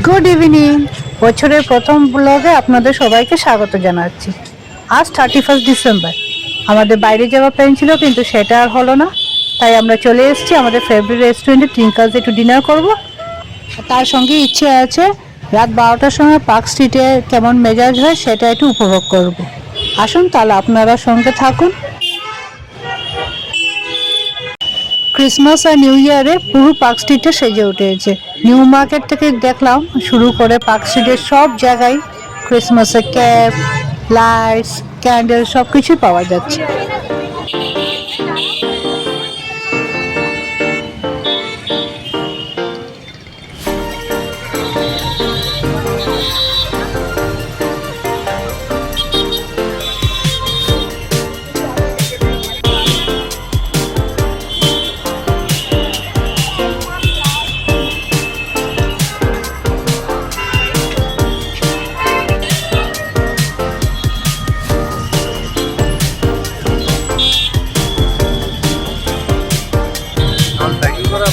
Good evening. বছরের প্রথম ব্লগে আপনাদের সবাইকে স্বাগত জানাচ্ছি। আজ 31 ডিসেম্বর। আমাদের বাইরে যাওয়ার প্ল্যান ছিল, কিন্তু সেটা আর হলো না। তাই আমরা চলে এসেছি আমাদের ফেভারিট রেস্টুরেন্টে ট্রিঙ্কালসে একটু ডিনার করব। তার সঙ্গে ইচ্ছে আছে রাত 12টার সময় পার্ক স্ট্রিটে কেমন মেজাজ হয় সেটা একটু উপভোগ করব। আসুন তাহলে আপনারা সঙ্গে থাকুন। ক্রিসমাস আর নিউ ইয়ারে পুরো পার্ক স্ট্রিটে সেজে উঠেছে। নিউ মার্কেট থেকে দেখলাম শুরু করে পার্ক স্ট্রিটের সব জায়গায় ক্রিসমাসের ক্যাপ, লাইটস, ক্যান্ডেল সব কিছুই পাওয়া যাচ্ছে।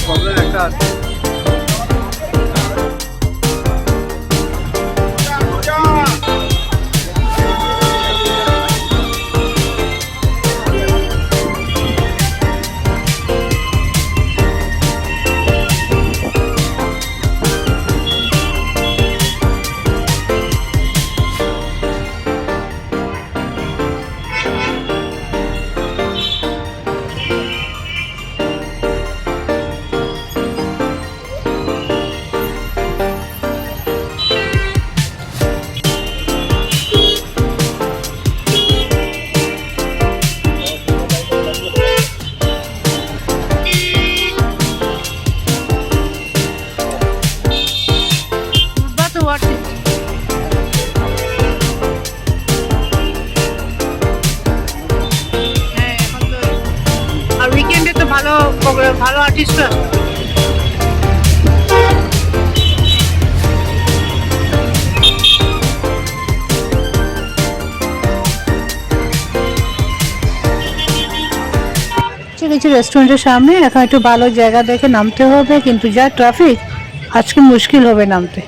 প্রবলেম একটা আছে। ভালো আর্টিস্ট কিছু রেস্টুরেন্টের সামনে। এখন একটু ভালো জায়গা দেখে নামতে হবে, কিন্তু যা ট্রাফিক আজকে মুশকিল হবে নামতে।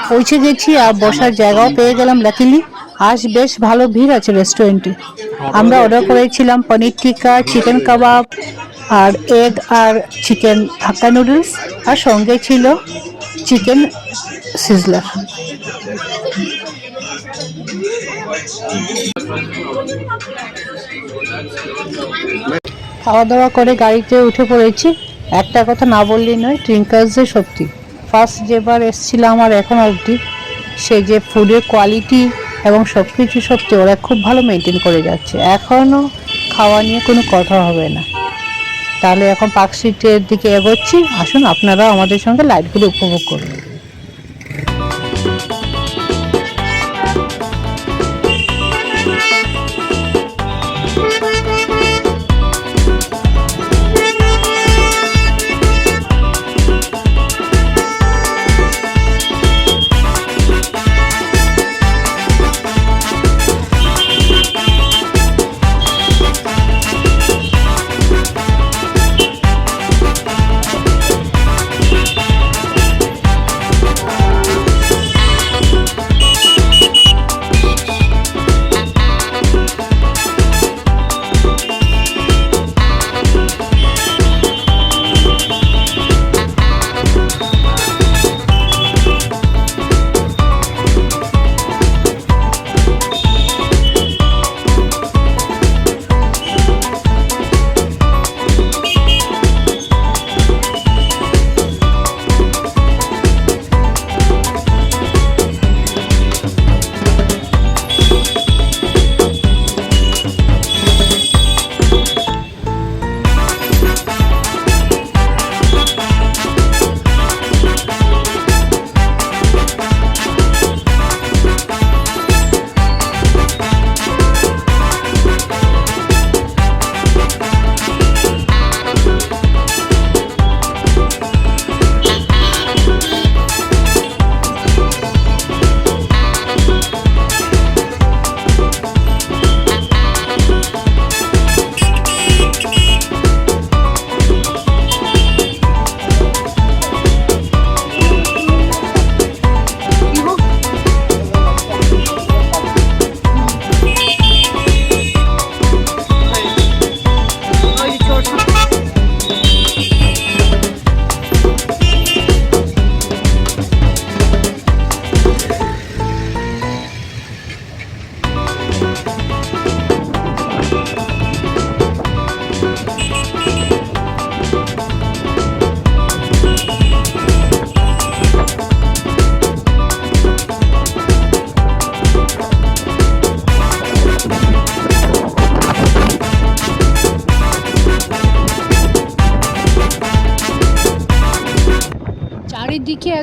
পৌঁছে গেছি আর বসার জায়গাও পেয়ে গেলাম লাকিলি। আজ বেশ ভালো ভিড় আছে রেস্টুরেন্টে। আমরা অর্ডার করেছিলাম পনির টিক্কা, চিকেন কাবাব আর এগ আর চিকেন হাক্কা নুডলস, আর সঙ্গে ছিল চিকেন সিজলার। খাওয়া দাওয়া করে গাড়িতে উঠে পড়েছি। একটা কথা না বললেই নয়, ট্রিঙ্কালসে সত্যি ফার্স্ট যেবার এসেছিলাম আর এখন অবধি সে যে ফুডের কোয়ালিটি এবং সব কিছু সত্যি ওরা খুব ভালো মেনটেন করে যাচ্ছে। এখনও খাওয়া নিয়ে কোনো কথা হবে না। তাহলে এখন পার্ক স্ট্রিটের দিকে এগোচ্ছি। আসুন আপনারা আমাদের সঙ্গে লাইটগুলো উপভোগ করুন।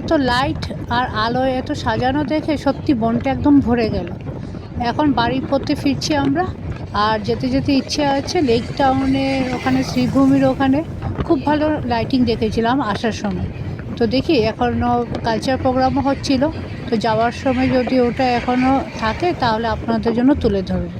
এত লাইট আর আলোয় এত সাজানো দেখে সত্যি মনটা একদম ভরে গেল। এখন বাড়ির পথে ফিরছি আমরা, আর যেতে যেতে ইচ্ছে আছে লেক টাউনের ওখানে শ্রীভূমির ওখানে খুব ভালো লাইটিং দেখেছিলাম আসার সময়। তো দেখি এখনও কালচার প্রোগ্রামও হচ্ছিল, তো যাওয়ার সময় যদি ওটা এখনও থাকে তাহলে আপনাদের জন্য তুলে ধরব।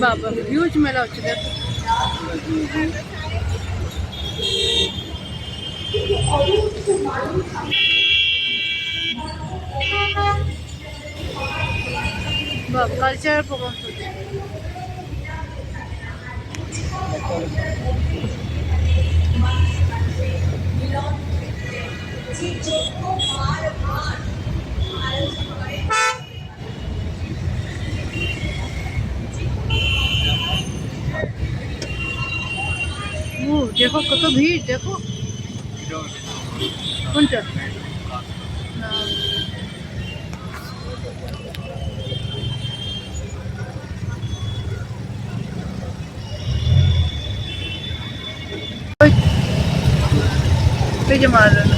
বাবা হিউজ মেলা হচ্ছে দেখো। বাবা কালচারাল প্রোগ্রাম হচ্ছে। দেখো কত ভিড়, দেখো কোনটা না এই যে মারাদোনা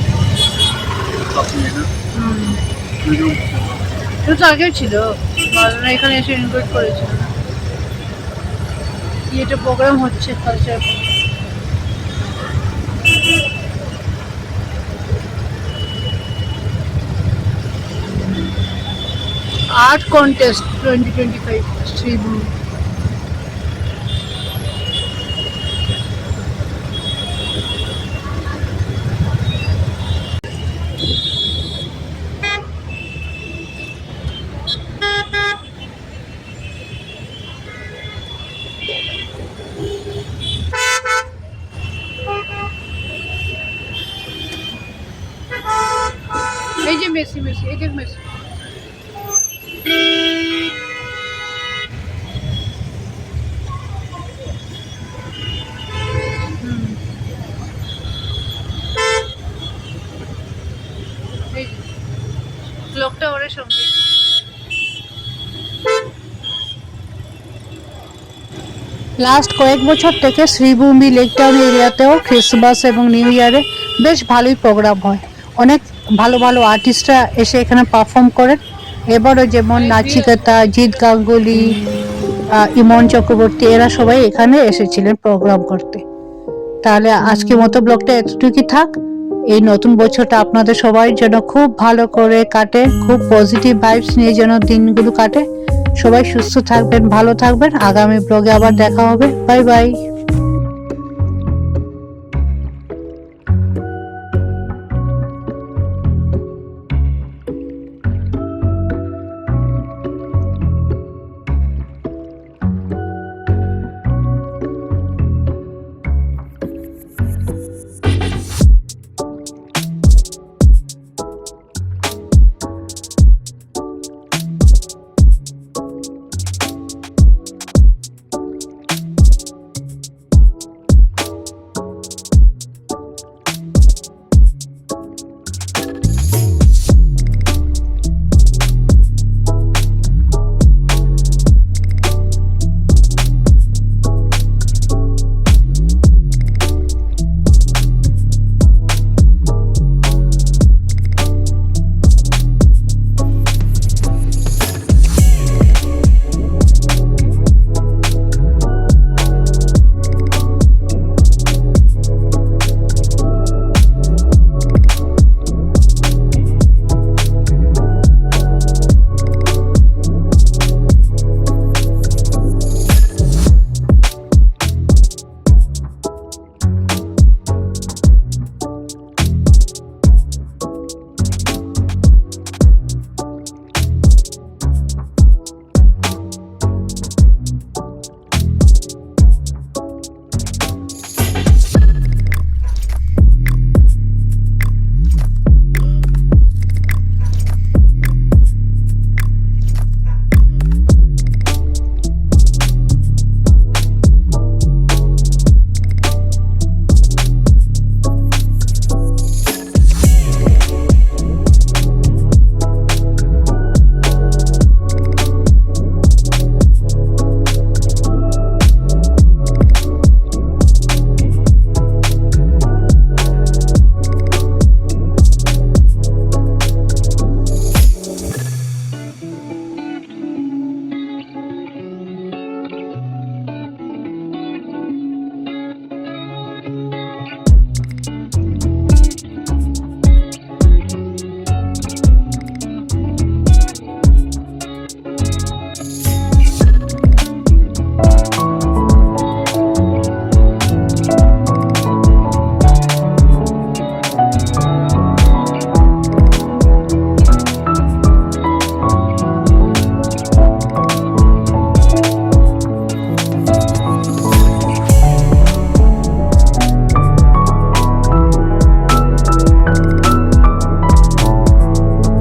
এটা তো আগেও ছিল, মারাদোনা এখানে এসে ইনভাইট করেছিল। এটা প্রোগ্রাম হচ্ছে কালচার। Art contest 2025 Sribhumi. मेसी मेसी एक एक मेसी লোকটা ওরে সঙ্গে লাস্ট কয়েক বছর থেকে শ্রীভূমি লেক টাউন এরিয়াতেও ক্রিসমাস এবং নিউ ইয়ারে বেশ ভালোই প্রোগ্রাম হয়। অনেক ভালো ভালো আর্টিস্টরা এসে এখানে পারফর্ম করেন। এবারও যেমন নাচিকেতা, জিৎ গাঙ্গুলি, ইমন চক্রবর্তী এরা সবাই এখানে এসেছিলেন প্রোগ্রাম করতে। তাহলে আজকের মতো ব্লগটা এতটুকুই থাক। এই নতুন বছরটা আপনাদের সবাই যেন খুব ভালো করে কাটে, খুব পজিটিভ ভাইবস নিয়ে যেন দিনগুলো কাটে। সবাই সুস্থ থাকবেন, ভালো থাকবেন। আগামী ব্লগে আবার দেখা হবে। Bye bye.